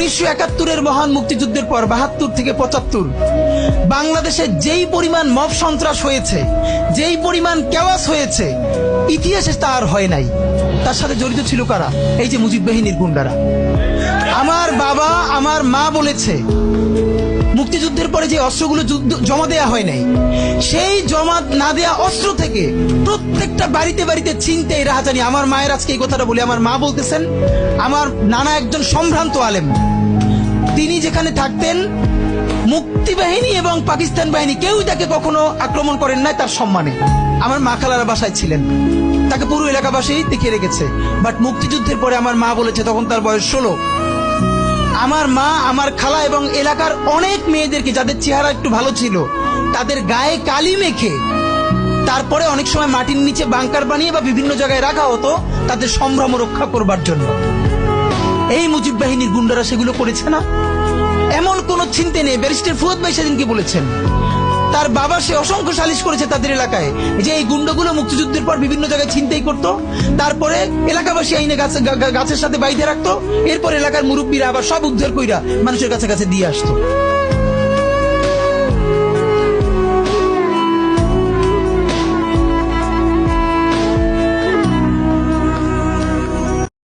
1971-এর মহান মুক্তিযুদ্ধের পর 72 থেকে 75 বাংলাদেশে যেই পরিমাণ মব সন্ত্রাস হয়েছে, যেই পরিমাণ কেওয়াস হয়েছে, ইতিহাসে তার হয় নাই। তার সাথে জড়িত ছিল কারা? এই যে মুজিব বাহিনীর গুন্ডারা। আমার বাবা, আমার মা বলেছে মুক্তিযুদ্ধের পরে যে অস্ত্রগুলো জমা দেয়া হয় নাই, সেই জমা না দেয়া অস্ত্র থেকে প্রত্যেকটা বাড়িতে বাড়িতে ছিনতাই, রাহাজানি। আমার মায়ের আজকে এই কথাটা বলি, আমার মা বলতেছেন আমার নানা একজন সম্ভ্রান্ত আলেম, তিনি যেখানে থাকতেন মুক্তি বাহিনী এবং পাকিস্তান বাহিনী কেউই তাকে কখনো আক্রমণ করেন নাই তার সম্মানে। আমার মা খালার বাসায় ছিলেন, তাকে পুরো এলাকাবাসী দেখে রেখেছে। বাট মুক্তিযুদ্ধের পরে আমার মা বলেছে, তখন তার বয়স 16, আমার মা, আমার খালা এবং এলাকার অনেক মেয়েদেরকে, যাদের চেহারা একটু ভালো ছিল, তাদের গায়ে কালি মেখে তারপরে অনেক সময় মাটির নিচে বাংকার বানিয়ে বা বিভিন্ন জায়গায় রাখা হতো তাদের সম্ভ্রম রক্ষা করবার জন্য। এই মুজিব বাহিনীর গুন্ডারা সেগুলো করেছে না? এমন কোন চিন্তা নেই। ব্যারিস্টার ফুয়াদ ভাই সেদিনকে বলেছেন তার বাবা, সে অসংখ্য সালিশ করেছে তাদের এলাকায় যে এই গুন্ডাগুলো মুক্তিযুদ্ধের পর বিভিন্ন জায়গায় ছিনতাই করতো, তারপরে এলাকাবাসী আইনে গাছের সাথে বাইধে রাখতো, এরপর এলাকার মুরব্বীরা আবার সব উদ্ধার কইরা মানুষের কাছে কাছে দিয়ে আসতো।